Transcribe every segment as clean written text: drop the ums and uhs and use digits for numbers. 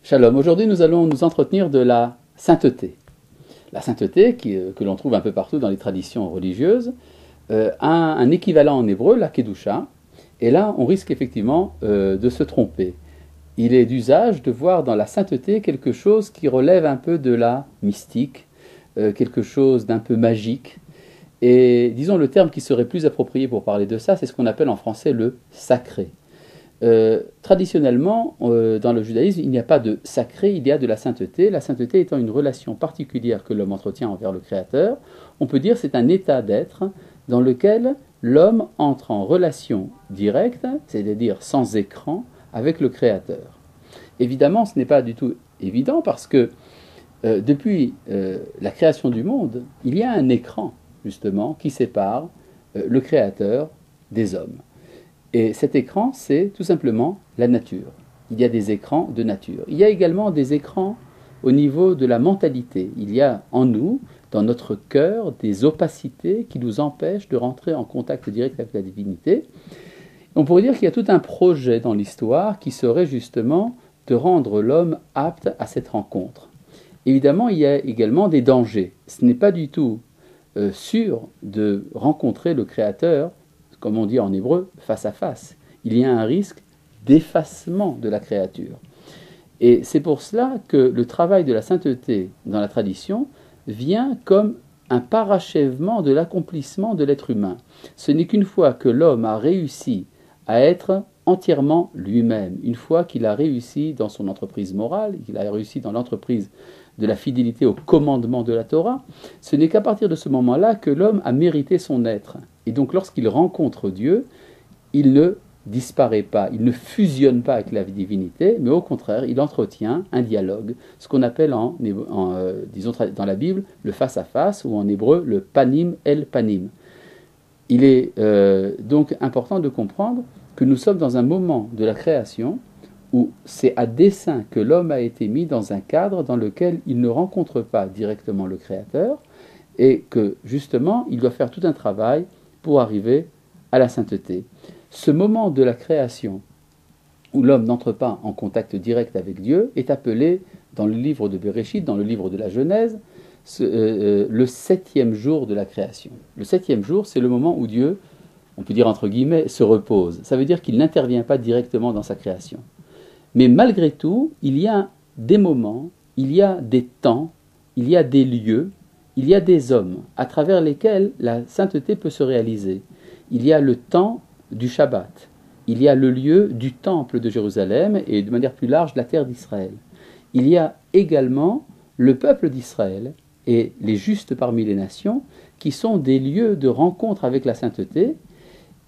Shalom, aujourd'hui nous allons nous entretenir de la sainteté. La sainteté, que l'on trouve un peu partout dans les traditions religieuses, a un équivalent en hébreu, la kedusha, et là on risque effectivement de se tromper. Il est d'usage de voir dans la sainteté quelque chose qui relève un peu de la mystique, quelque chose d'un peu magique, et disons le terme qui serait plus approprié pour parler de ça, c'est ce qu'on appelle en français le sacré. Traditionnellement, dans le judaïsme, il n'y a pas de sacré, il y a de la sainteté. La sainteté étant une relation particulière que l'homme entretient envers le Créateur, on peut dire que c'est un état d'être dans lequel l'homme entre en relation directe, c'est-à-dire sans écran, avec le Créateur. Évidemment, ce n'est pas du tout évident parce que depuis la création du monde, il y a un écran, justement, qui sépare le Créateur des hommes. Et cet écran, c'est tout simplement la nature. Il y a des écrans de nature. Il y a également des écrans au niveau de la mentalité. Il y a en nous, dans notre cœur, des opacités qui nous empêchent de rentrer en contact direct avec la divinité. On pourrait dire qu'il y a tout un projet dans l'histoire qui serait justement de rendre l'homme apte à cette rencontre. Évidemment, il y a également des dangers. Ce n'est pas du tout sûr de rencontrer le Créateur, comme on dit en hébreu, face à face. Il y a un risque d'effacement de la créature. Et c'est pour cela que le travail de la sainteté dans la tradition vient comme un parachèvement de l'accomplissement de l'être humain. Ce n'est qu'une fois que l'homme a réussi à être entièrement lui-même, une fois qu'il a réussi dans son entreprise morale, qu'il a réussi dans l'entreprise de la fidélité au commandement de la Torah, ce n'est qu'à partir de ce moment-là que l'homme a mérité son être. Et donc lorsqu'il rencontre Dieu, il ne disparaît pas, il ne fusionne pas avec la divinité, mais au contraire, il entretient un dialogue, ce qu'on appelle disons dans la Bible le face-à-face, ou en hébreu le panim el panim. Il est donc important de comprendre que nous sommes dans un moment de la création où c'est à dessein que l'homme a été mis dans un cadre dans lequel il ne rencontre pas directement le Créateur, et que justement il doit faire tout un travail pour arriver à la sainteté. Ce moment de la création où l'homme n'entre pas en contact direct avec Dieu est appelé dans le livre de Bereshit, dans le livre de la Genèse, le 7e jour de la création. Le 7e jour, c'est le moment où Dieu, on peut dire entre guillemets, se repose. Ça veut dire qu'il n'intervient pas directement dans sa création. Mais malgré tout, il y a des moments, il y a des temps, il y a des lieux, il y a des hommes à travers lesquels la sainteté peut se réaliser. Il y a le temps du Shabbat, il y a le lieu du temple de Jérusalem et de manière plus large la terre d'Israël. Il y a également le peuple d'Israël et les justes parmi les nations qui sont des lieux de rencontre avec la sainteté,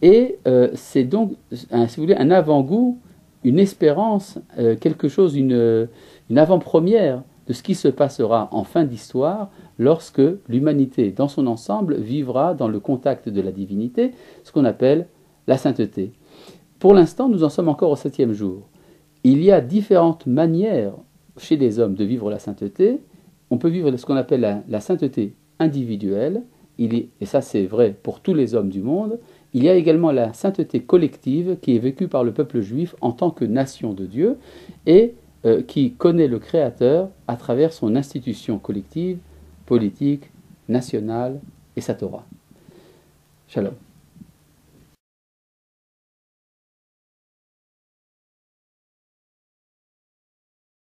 et c'est donc si vous voulez, un avant-goût, une espérance, quelque chose, une avant-première de ce qui se passera en fin d'histoire lorsque l'humanité dans son ensemble vivra dans le contact de la divinité, ce qu'on appelle la sainteté. Pour l'instant, nous en sommes encore au 7e jour. Il y a différentes manières chez les hommes de vivre la sainteté. On peut vivre ce qu'on appelle la sainteté individuelle, et ça c'est vrai pour tous les hommes du monde. Il y a également la sainteté collective qui est vécue par le peuple juif en tant que nation de Dieu et qui connaît le Créateur à travers son institution collective, politique, nationale et sa Torah. Shalom.